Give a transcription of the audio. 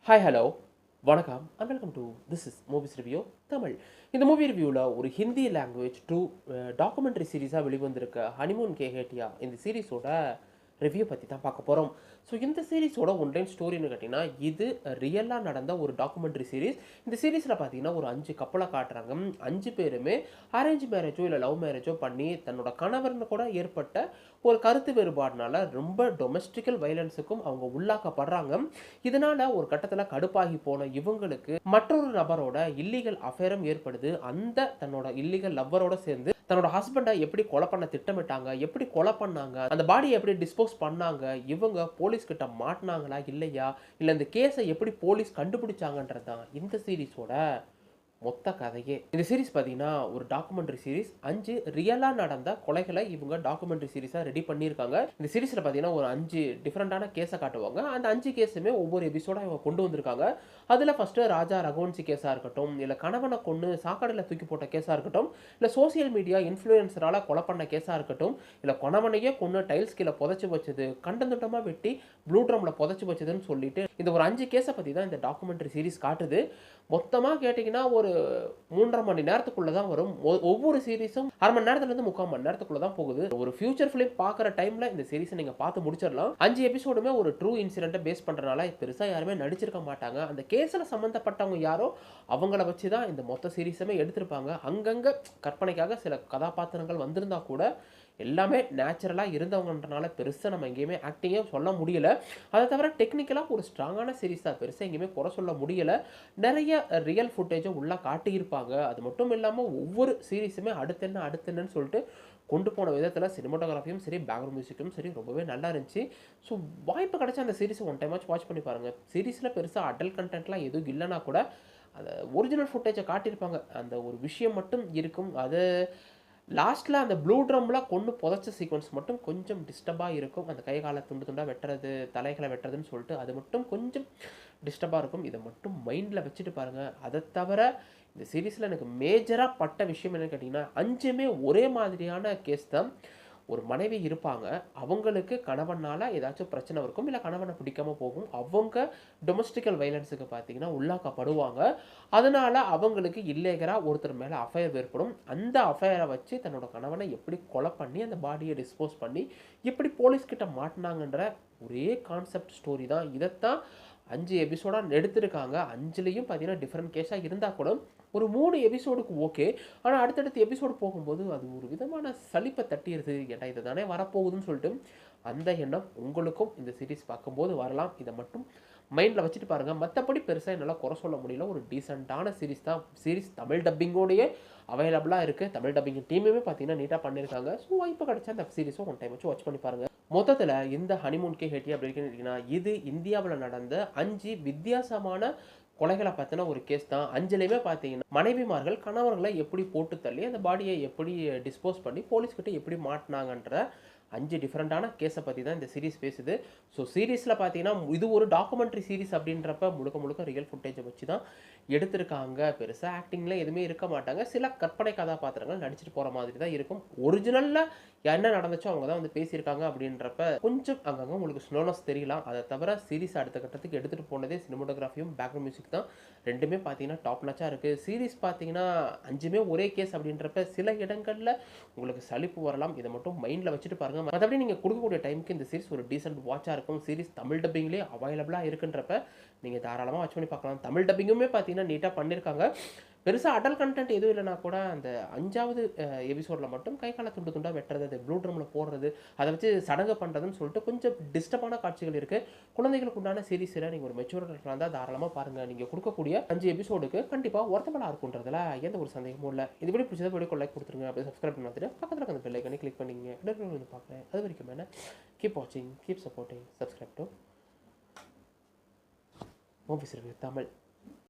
Hi hello வணக்கம் and welcome to this is movies review Tamil. இந்த movie ரிவ்யூவில் ஒரு ஹிந்தி லாங்குவேஜ் டூ டாக்குமெண்ட்ரி சீரீஸாக வெளிவந்திருக்க ஹனிமூன் கே ஹேட்டியா இந்த சீரீஸோட ரிவ்யூ பற்றி தான் பார்க்க போகிறோம். ஸோ இந்த சீரீஸோட ஒன்லைன் ஸ்டோரின்னு கேட்டிங்கன்னா இது ரியலாக நடந்த ஒரு டாக்குமெண்ட்ரி சீரீஸ். இந்த சீரீஸில் பார்த்தீங்கன்னா ஒரு 5 கப்பலை காட்டுறாங்க. 5 பேருமே அரேஞ்ச் மேரேஜோ இல்லை லவ் மேரேஜோ பண்ணி தன்னோட கணவர்னு கூட ஏற்பட்ட ஒரு கருத்து வேறுபாடுனால ரொம்ப டொமெஸ்டிக்கல் வைலன்ஸுக்கும் அவங்க உள்ளாக்கப்படுறாங்க. இதனால ஒரு கட்டத்தில் கடுப்பாகி போன இவங்களுக்கு மற்றொரு நபரோட இல்லீகல் அஃபேரும் ஏற்படுது. அந்த தன்னோட இல்லீகல் லவ்வரோட சேர்ந்து தன்னோட ஹஸ்பண்டை எப்படி கொலை பண்ண திட்டமிட்டாங்க, எப்படி கொலை பண்ணாங்க, அந்த பாடியை எப்படி டிஸ்போஸ் பண்ணாங்க, இவங்க போலீஸ் கிட்ட மாட்டினாங்களா இல்லையா, இல்லை இந்த கேஸை எப்படி போலீஸ் கண்டுபிடிச்சாங்கன்றது தான் இந்த சீரீஸோட மொத்த கதையே. இந்த சீரீஸ் பார்த்தீங்கன்னா ஒரு டாக்குமெண்ட்ரி சீரீஸ். 5 ரியலாக நடந்த கொலைகளை இவங்க டாக்குமெண்ட்ரி சீரீஸாக ரெடி பண்ணியிருக்காங்க. இந்த சீரீஸில் பார்த்தீங்கன்னா ஒரு 5 டிஃப்ரெண்டான கேஸை காட்டுவாங்க. அந்த 5 கேஸுமே ஒவ்வொரு எபிசோடாக இவங்க கொண்டு வந்திருக்காங்க. அதில் ஃபஸ்ட்டு ராஜா ரகுவன்சி கேஸாக இருக்கட்டும், இல்லை கணவனை கொண்டு சாக்கடையில் தூக்கி போட்ட கேஸாக இருக்கட்டும், இல்லை சோசியல் மீடியா இன்ஃப்ளூயன்சரால் கொலை பண்ண கேஸாக இருக்கட்டும், இல்லை கணவனையே கொண்டு டைல்ஸ் கீழே புதைச்சி வச்சது, கண்டந்துட்டமாக வெட்டி ப்ளூ ட்ரம்மில் புதைச்சி வச்சதுன்னு சொல்லிட்டு இந்த ஒரு 5 கேஸை பற்றி தான் இந்த டாக்குமெண்ட்ரி சீரீஸ் காட்டுது. மொத்தமாக கேட்டிங்கன்னா ஒரு 3.5 மணி நேரத்துக்குள்ளே தான் வரும். ஒவ்வொரு சீரீஸும் 1/2 மணி நேரத்துலேருந்து 3/4 மணி நேரத்துக்குள்ளே தான் போகுது. ஒரு ஃபியூச்சர் ஃபிலிம் பார்க்குற டைமில் இந்த சீரீஸை நீங்கள் பார்த்து முடிச்சிடலாம். 5 எபிசோடுமே ஒரு ட்ரூ இன்சிடென்ட்டை பேஸ் பண்ணுறதுனால பெருசாக யாருமே நடிச்சிருக்க மாட்டாங்க. அந்த கேஸில் சம்மந்தப்பட்டவங்க யாரோ அவங்கள வச்சு தான் இந்த மொத்த சீரீஸுமே எடுத்திருப்பாங்க. அங்கங்கே கற்பனைக்காக சில கதாபாத்திரங்கள் வந்திருந்தா கூட எல்லாமே நேச்சுரலாக இருந்தவங்கன்றனால பெருசாக நம்ம எங்கேயுமே ஆக்டிங்கே சொல்ல முடியலை. அதை தவிர டெக்னிக்கலாக ஒரு ஸ்ட்ராங்கான சீரீஸ் தான், பெருசாக எங்கேயுமே குறை சொல்ல முடியலை. நிறைய ரியல் ஃபுட்டேஜை உள்ளே காட்டியிருப்பாங்க. அது மட்டும் இல்லாமல் ஒவ்வொரு சீரீஸுமே அடுத்தென்னு சொல்லிட்டு கொண்டு போன விதத்தில் சினிமாட்டோகிராஃபியும் சரி பேக்ரவுண்ட் மியூசிக்கும் சரி ரொம்பவே நல்லா இருந்துச்சு. ஸோ வாய்ப்பு கிடைச்சா அந்த சீரீஸை ஒன் டைமாச்சும் வாட்ச் பண்ணி பாருங்கள். சீரீஸில் பெருசாக அடல்ட் கண்டென்ட்லாம் எதுவும் இல்லைனா கூட அந்த ஒரிஜினல் ஃபுட்டேஜை காட்டியிருப்பாங்க. அந்த ஒரு விஷயம் மட்டும் இருக்கும். அது லாஸ்ட்டில் அந்த ப்ளூ ட்ரம்லாம் கொண்டு புதைச்ச சீக்வன்ஸ் மட்டும் கொஞ்சம் டிஸ்டர்பாக இருக்கும். அந்த கை காலை துண்டு துண்டாக வெட்டுறது, தலைகளை வெட்டுறதுன்னு சொல்லிட்டு அது மட்டும் கொஞ்சம் டிஸ்டர்பாக இருக்கும். இதை மட்டும் மைண்டில் வச்சுட்டு பாருங்கள். அதை தவிர இந்த சீரீஸில் எனக்கு மேஜராக பட்ட விஷயம் என்னென்னு கேட்டிங்கன்னா 5மே ஒரே மாதிரியான கேஸ் தான். ஒரு மனைவி இருப்பாங்க, அவங்களுக்கு கணவனால் ஏதாச்சும் பிரச்சனை இருக்கும், இல்லை கணவனை பிடிக்காமல் போகும். அவங்க டொமஸ்டிக்கல் வைலன்ஸுக்கு பார்த்தீங்கன்னா உள்ளாக்கப்படுவாங்க. அதனால் அவங்களுக்கு இல்லீகலாக ஒருத்தர் மேலே அஃபயர் ஏற்படும். அந்த அஃபயரை வச்சு தன்னோட கணவனை எப்படி கொலை பண்ணி அந்த பாடியை டிஸ்போஸ் பண்ணி எப்படி போலீஸ்கிட்ட மாட்டினாங்கன்ற ஒரே கான்செப்ட் ஸ்டோரி தான். இதைத்தான் 5 எபிசோடாக எடுத்திருக்காங்க. 5லேயும் பார்த்தீங்கன்னா டிஃப்ரெண்ட் கேஸாக இருந்தால் கூட ஒரு 3 எபிசோடுக்கு ஓகே. ஆனால் அடுத்தடுத்து எபிசோடு போகும்போது அது ஒரு விதமான சலிப்பை தட்டிடுது. ஏன்னா இது தானே வரப்போகுதுன்னு சொல்லிட்டு அந்த எண்ணம் உங்களுக்கும் இந்த சீரீஸ் பார்க்கும்போது வரலாம். இதை மட்டும் மைண்டில் வச்சுட்டு பாருங்கள். மற்றபடி பெருசாக என்னால் குறை சொல்ல முடியல. ஒரு டீசெண்டான சீரீஸ் தான். சீரீஸ் தமிழ் டப்பிங்கோடையே அவைலபிளாக இருக்குது. தமிழ் டப்பிங் டீமுமே பார்த்தீங்கன்னா நீட்டாக பண்ணியிருக்காங்க. ஸோ வாய்ப்பு கிடைச்சா அந்த சீரீஸும் ஒன் டைம் வச்சு வாட்ச் பண்ணி பாருங்கள். மொத்தத்தில் இந்த ஹனிமூன் கே ஹேட்டியா அப்படி இருக்குன்னா இது இந்தியாவில் நடந்த 5 வித்தியாசமான கொலைகளை பற்றின ஒரு கேஸ் தான். 5லேயுமே பார்த்தீங்கன்னா மனைவிமார்கள் கணவர்களை எப்படி போட்டு தள்ளி அந்த பாடியை எப்படி டிஸ்போஸ் பண்ணி போலீஸ்கிட்ட எப்படி மாட்டினாங்கன்ற 5 டிஃப்ரெண்டான கேஸை பற்றி தான் இந்த சீரீஸ் பேசுது. ஸோ சீரீஸில் பார்த்தீங்கன்னா இது ஒரு டாக்குமெண்ட்ரி சீரீஸ் அப்படின்றப்ப முழுக்க ரியல் ஃபுட்டேஜை வச்சு தான் எடுத்திருக்காங்க. பெருசாக ஆக்டிங்கில் எதுவுமே இருக்க மாட்டாங்க. சில கற்பனை கதாபாத்திரங்கள் நடிச்சிட்டு போகிற மாதிரி தான் இருக்கும். ஒரிஜினலில் என்ன நடந்துச்சோ அவங்க தான் வந்து பேசியிருக்காங்க அப்படின்றப்ப கொஞ்சம் அங்கங்கே உங்களுக்கு ஸ்லோனஸ் தெரியலாம். அதை தவிர சீரீஸ் அடுத்த கட்டத்துக்கு எடுத்துகிட்டு போனதே சினிமோட்டோகிராஃபியும் பேக்ரவுண்ட் மியூசிக் தான். ரெண்டுமே பார்த்தீங்கன்னா டாப் நாச்சாக இருக்குது. சீரீஸ் பார்த்தீங்கன்னா 5மே ஒரே கேஸ் அப்படின்றப்ப சில இடங்களில் உங்களுக்கு சலிப்பு வரலாம். இதை மட்டும் மைண்டில் வச்சுட்டு பாருங்கள். மற்றபடி நீங்கள் கொடுக்கக்கூடிய டைமுக்கு இந்த சீரிஸ் ஒரு டீசென்ட் வாட்சாக இருக்கும். சீரிஸ் தமிழ் டப்பிங்லேயே அவைலபிளாக இருக்குன்றப்ப நீங்கள் தாராளமாக வாட்ச் பண்ணி பார்க்கலாம். தமிழ் டப்பிங்குமே பார்த்தீங்கன்னா நீட்டாக பண்ணியிருக்காங்க. பெருசாக அடல் கண்டென்ட் எதுவும் இல்லைனா கூட அந்த 5வது எபிசோடில் மட்டும் கை காலை துண்டு துண்டாக வெட்டுறது, அது ப்ளூ ட்ரம்மில் போடுறது, அதை வச்சு சடங்கு பண்ணுறதுன்னு சொல்லிட்டு கொஞ்சம் டிஸ்டர்பான காட்சிகள் இருக்குது. குழந்தைகளுக்கு உண்டான சீரீஸில் நீங்கள் ஒரு மெச்சூரிட்டி இருந்தால் தாராளமாக பாருங்கள். நீங்கள் கொடுக்கக்கூடிய 5 எபிசோடுக்கு கண்டிப்பாக ஒர்த்தபலாக இருக்குன்றதுல எந்த ஒரு சந்தேகமும் இல்லை. இதுபடி பிடிச்சதை வீடியோ லைக் கொடுத்துருங்க. அப்படி சப்ஸ்கிரைப் பண்ணி பார்த்துட்டு பக்கத்தில் இருக்க அந்த பெல் ஐக்கானை கிளிக் பண்ணிங்க. வந்து பார்க்குறேன். அது வரைக்கும் என்ன, கீப் வாட்சிங், keep supporting, subscribe to movies review Tamil.